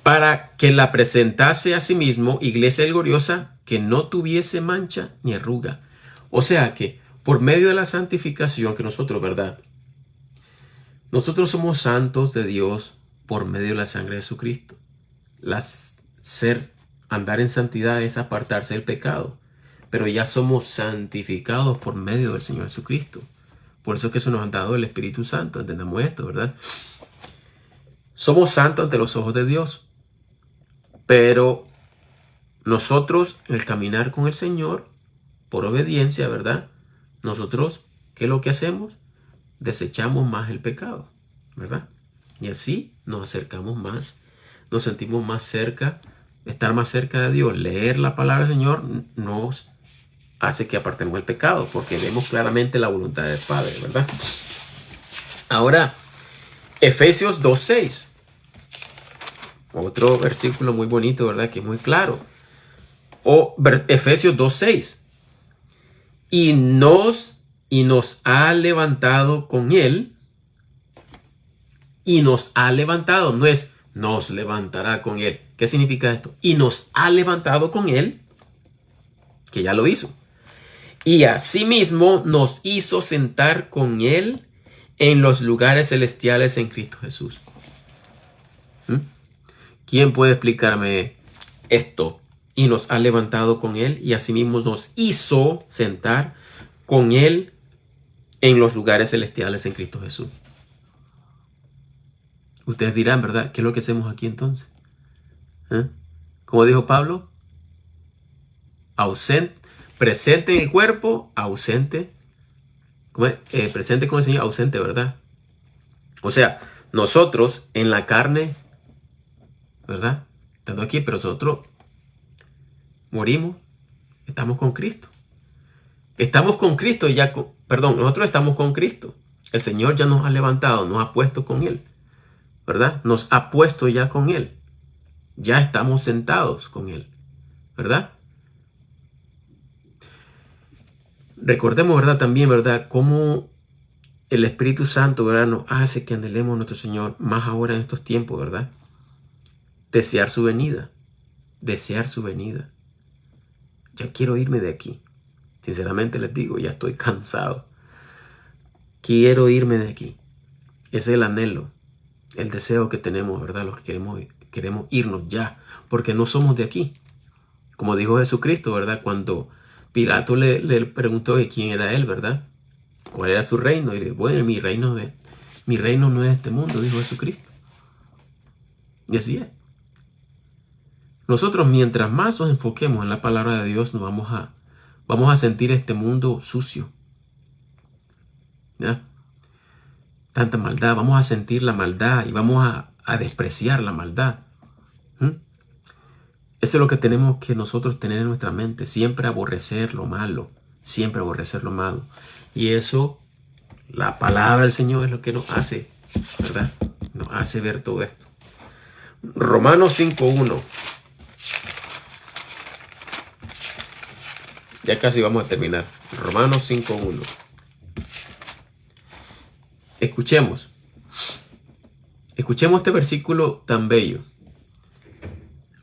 para que la presentase a sí mismo iglesia gloriosa, que no tuviese mancha ni arruga. O sea que por medio de la santificación que nosotros, ¿verdad? Nosotros somos santos de Dios por medio de la sangre de Jesucristo. Andar en santidad es apartarse del pecado. Pero ya somos santificados por medio del Señor Jesucristo. Por eso es que eso nos ha dado el Espíritu Santo. Entendamos esto, ¿verdad? Somos santos ante los ojos de Dios. Pero nosotros, el caminar con el Señor, por obediencia, ¿verdad? Nosotros, ¿qué es lo que hacemos? Desechamos más el pecado, ¿verdad? Y así nos acercamos más, nos sentimos más cerca, estar más cerca de Dios. Leer la palabra del Señor nos hace que apartemos el pecado, porque vemos claramente la voluntad del Padre, ¿verdad? Ahora, Efesios 2:6. Otro versículo muy bonito, ¿verdad? Que es muy claro. Efesios 2:6. Y nos ha levantado con él. Y nos ha levantado. No es nos levantará con él. ¿Qué significa esto? Y nos ha levantado con él, que ya lo hizo. Y asimismo nos hizo sentar con él en los lugares celestiales en Cristo Jesús. ¿Quién puede explicarme esto? Y nos ha levantado con él y asimismo nos hizo sentar con él en los lugares celestiales en Cristo Jesús. Ustedes dirán, ¿verdad? ¿Qué es lo que hacemos aquí entonces? Como dijo Pablo, ausente, presente en el cuerpo, ausente. Presente con el Señor, ausente, ¿verdad? O sea, nosotros en la carne, ¿verdad? Estando aquí, pero nosotros morimos, estamos con Cristo. Estamos con Cristo ya, nosotros estamos con Cristo. El Señor ya nos ha levantado, nos ha puesto con Él, ¿verdad? Nos ha puesto ya con Él. Ya estamos sentados con Él, ¿verdad? Recordemos, ¿verdad? También, ¿verdad? Cómo el Espíritu Santo, ¿verdad? Nos hace que anhelemos a nuestro Señor más ahora en estos tiempos, ¿verdad? Desear su venida. Desear su venida. Ya quiero irme de aquí. Sinceramente les digo, ya estoy cansado. Quiero irme de aquí. Ese es el anhelo, el deseo que tenemos, ¿verdad? Los que queremos irnos ya, porque no somos de aquí. Como dijo Jesucristo, ¿verdad? Cuando Pilato le preguntó de quién era él, ¿verdad? ¿Cuál era su reino? Y le dijo, bueno, mi reino no es de este mundo, dijo Jesucristo. Y así es. Nosotros, mientras más nos enfoquemos en la palabra de Dios, nos vamos a sentir este mundo sucio. ¿Ya? Tanta maldad, vamos a sentir la maldad y vamos a despreciar la maldad. Eso es lo que tenemos que nosotros tener en nuestra mente, siempre aborrecer lo malo, siempre aborrecer lo malo. Y eso, la palabra del Señor es lo que nos hace, ¿verdad? Nos hace ver todo esto. Romanos 5:1. Ya casi vamos a terminar. Romanos 5:1. Escuchemos este versículo tan bello.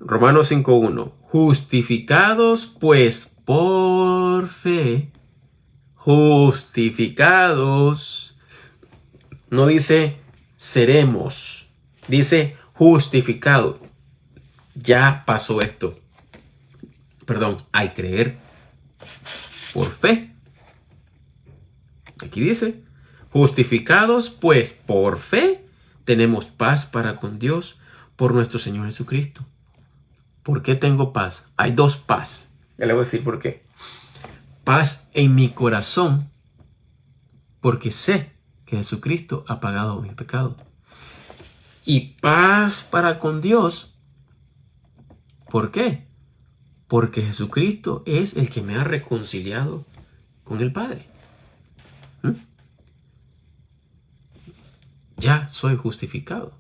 Romanos 5:1. Justificados pues por fe. Justificados. No dice seremos. Dice justificado. Ya pasó esto. Perdón, al creer por fe. Aquí dice, justificados pues por fe, tenemos paz para con Dios por nuestro Señor Jesucristo. ¿Por qué tengo paz? Hay dos paz. Ya le voy a decir por qué. Paz en mi corazón, porque sé que Jesucristo ha pagado mi pecado. Y paz para con Dios. ¿Por qué? Porque Jesucristo es el que me ha reconciliado con el Padre. Ya soy justificado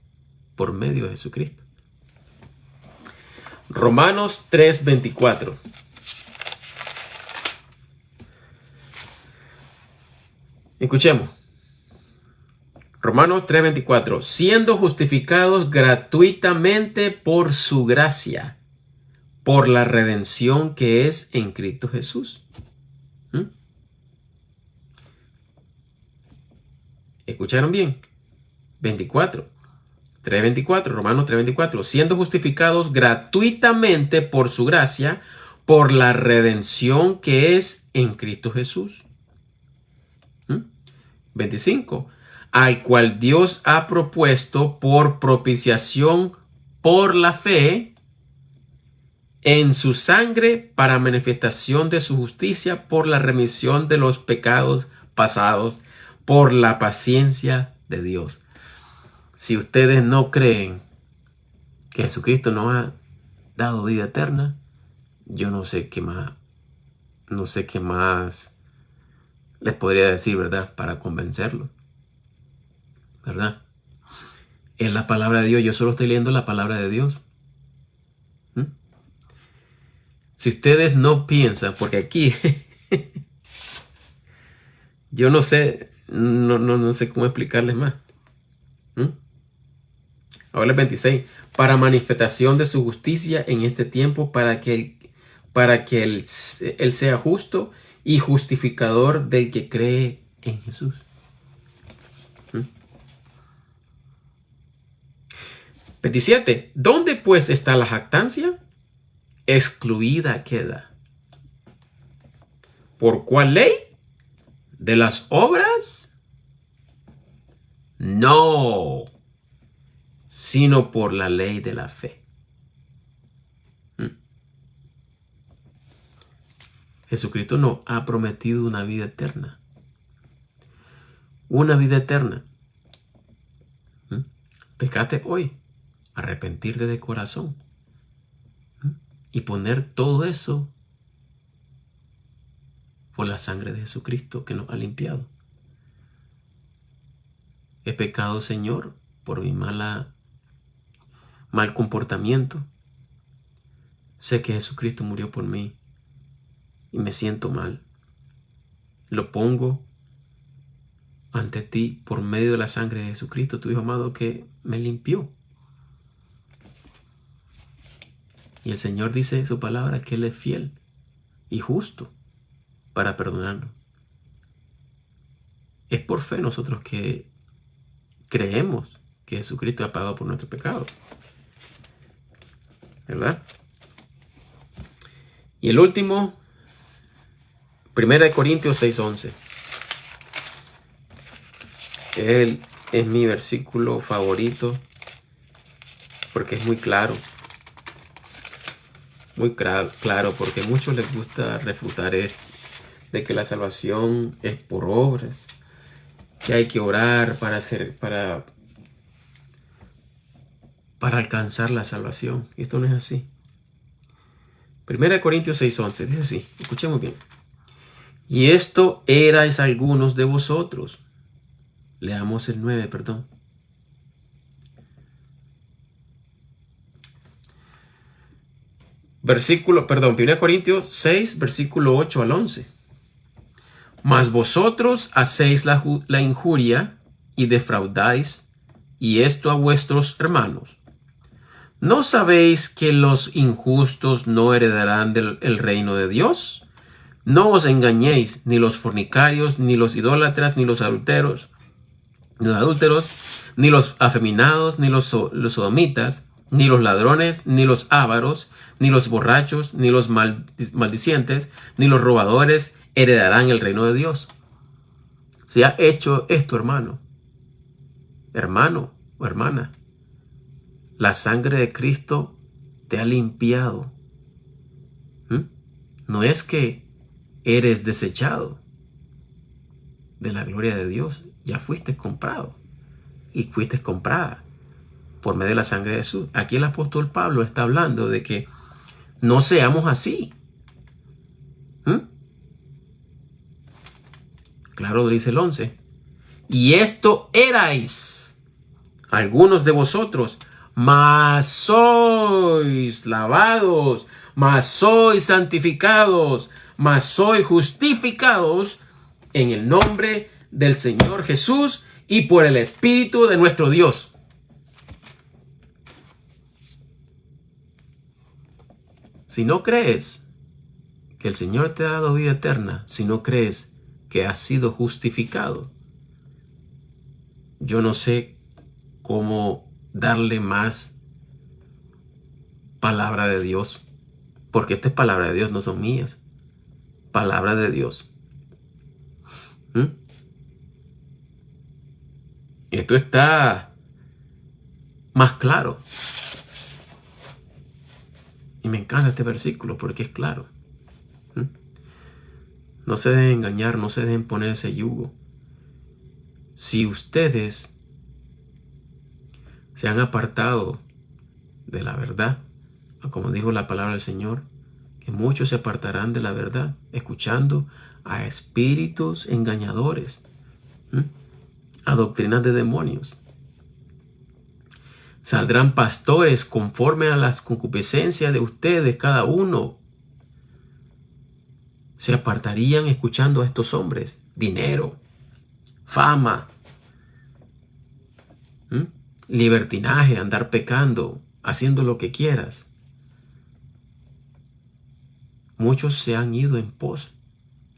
por medio de Jesucristo. Romanos 3:24. Escuchemos. Romanos 3:24. Siendo justificados gratuitamente por su gracia, por la redención que es en Cristo Jesús. ¿Escucharon bien? 3:24, Romanos 3:24, siendo justificados gratuitamente por su gracia, por la redención que es en Cristo Jesús. 25, al cual Dios ha propuesto por propiciación por la fe en su sangre para manifestación de su justicia por la remisión de los pecados pasados por la paciencia de Dios. Si ustedes no creen que Jesucristo nos ha dado vida eterna, yo no sé qué más les podría decir, ¿verdad? Para convencerlos, ¿verdad? Es la palabra de Dios. Yo solo estoy leyendo la palabra de Dios. ¿Mm? Si ustedes no piensan, porque aquí yo no sé, no sé cómo explicarles más. ¿Mm? Ahora el 26. Para manifestación de su justicia en este tiempo, para que él sea justo y justificador del que cree en Jesús. ¿Mm? 27. ¿Dónde pues está la jactancia? Excluida queda. ¿Por cuál ley? ¿De las obras? No, sino por la ley de la fe. Jesucristo nos ha prometido una vida eterna. Una vida eterna. Pecate hoy. Arrepentirte de corazón. Y poner todo eso por la sangre de Jesucristo que nos ha limpiado. He pecado, Señor, por mi mal comportamiento. Sé que Jesucristo murió por mí y me siento mal. Lo pongo ante ti por medio de la sangre de Jesucristo, tu Hijo amado, que me limpió. Y el Señor dice en su palabra que Él es fiel y justo para perdonarnos. Es por fe nosotros que creemos que Jesucristo ha pagado por nuestro pecado. ¿Verdad? Y el último, 1 Corintios 6:11. Él es mi versículo favorito porque es muy claro. Muy claro, porque a muchos les gusta refutar esto, de que la salvación es por obras, que hay que orar para alcanzar la salvación. Y esto no es así. 1 Corintios 6:11 dice así, escuchemos bien. Y esto erais algunos de vosotros. Leamos el 9, perdón. Versículo, perdón, 1 Corintios 6, versículo 8 al 11. Mas vosotros hacéis la injuria y defraudáis, y esto a vuestros hermanos. ¿No sabéis que los injustos no heredarán el reino de Dios? No os engañéis, ni los fornicarios, ni los idólatras, ni los adúlteros, ni los afeminados, ni los sodomitas, ni los ladrones, ni los ávaros, ni los borrachos, ni los maldicientes, ni los robadores heredarán el reino de Dios. Si ha hecho esto, hermano o hermana, la sangre de Cristo te ha limpiado. No es que eres desechado de la gloria de Dios. Ya fuiste comprado y fuiste comprada por medio de la sangre de Jesús. Aquí el apóstol Pablo está hablando de que no seamos así. Claro, dice el 11. Y esto erais algunos de vosotros, mas sois lavados, mas sois santificados, mas sois justificados en el nombre del Señor Jesús y por el Espíritu de nuestro Dios. Si no crees que el Señor te ha dado vida eterna, si no crees que has sido justificado, yo no sé cómo darle más palabra de Dios, porque esta es palabra de Dios, no son mías. Palabra de Dios. Esto está más claro. Y me encanta este versículo porque es claro. No se deben engañar, no se deben poner ese yugo. Si ustedes se han apartado de la verdad, como dijo la palabra del Señor, que muchos se apartarán de la verdad, escuchando a espíritus engañadores, a doctrinas de demonios. Saldrán pastores conforme a las concupiscencias de ustedes, cada uno. Se apartarían escuchando a estos hombres. Dinero, fama, libertinaje, andar pecando, haciendo lo que quieras. Muchos se han ido en pos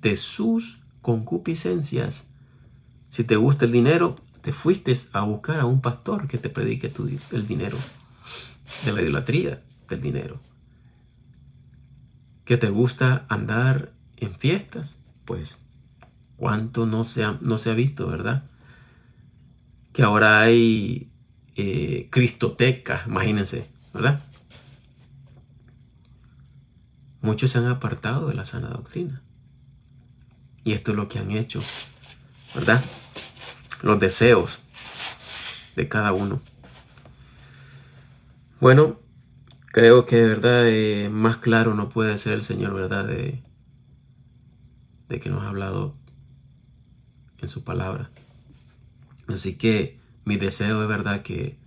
de sus concupiscencias. Si te gusta el dinero, te fuiste a buscar a un pastor que te predique el dinero, de la idolatría del dinero. Que te gusta andar en fiestas, pues cuánto no se ha visto, ¿verdad? Que ahora hay cristotecas, imagínense, ¿verdad? Muchos se han apartado de la sana doctrina. Y esto es lo que han hecho, ¿verdad? Los deseos de cada uno. Bueno, creo que de verdad más claro no puede ser el Señor, ¿verdad? De que nos ha hablado en su palabra. Así que mi deseo es, ¿verdad?, que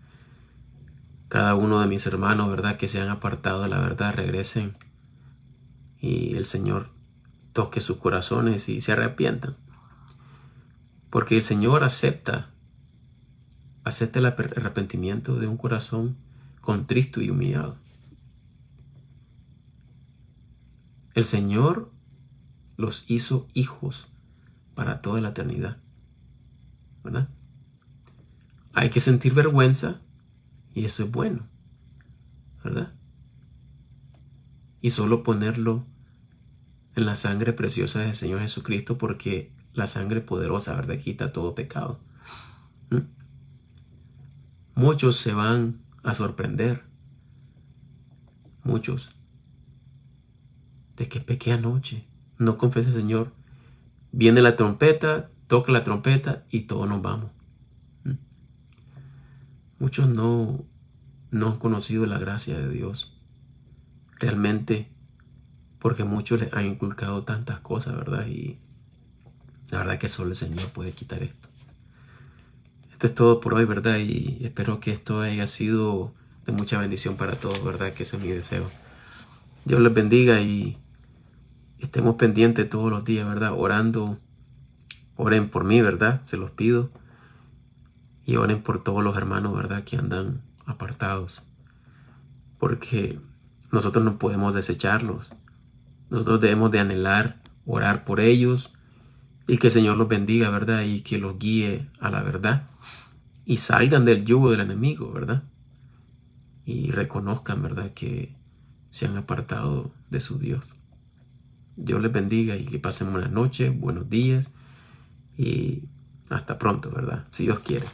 cada uno de mis hermanos, ¿verdad?, que se han apartado de la verdad, regresen y el Señor toque sus corazones y se arrepientan. Porque el Señor acepta el arrepentimiento de un corazón contrito y humillado. El Señor los hizo hijos para toda la eternidad, ¿verdad? Hay que sentir vergüenza y eso es bueno, ¿verdad? Y solo ponerlo en la sangre preciosa del Señor Jesucristo, porque la sangre poderosa, ¿verdad?, quita todo pecado. Muchos se van a sorprender, muchos, de que pequé anoche, no confesé al Señor. Viene la trompeta, toca la trompeta y todos nos vamos. Muchos no han conocido la gracia de Dios realmente, porque muchos les han inculcado tantas cosas, ¿verdad? Y la verdad que solo el Señor puede quitar esto. Esto es todo por hoy, ¿verdad? Y espero que esto haya sido de mucha bendición para todos, ¿verdad? Que ese es mi deseo. Dios les bendiga y estemos pendientes todos los días, ¿verdad? Orando. Oren por mí, ¿verdad? Se los pido. Y oren por todos los hermanos, ¿verdad?, que andan apartados. Porque nosotros no podemos desecharlos. Nosotros debemos de anhelar, orar por ellos y que el Señor los bendiga, ¿verdad? Y que los guíe a la verdad. Y salgan del yugo del enemigo, ¿verdad? Y reconozcan, ¿verdad?, que se han apartado de su Dios. Dios les bendiga y que pasen buenas noches, buenos días y hasta pronto, ¿verdad? Si Dios quiere.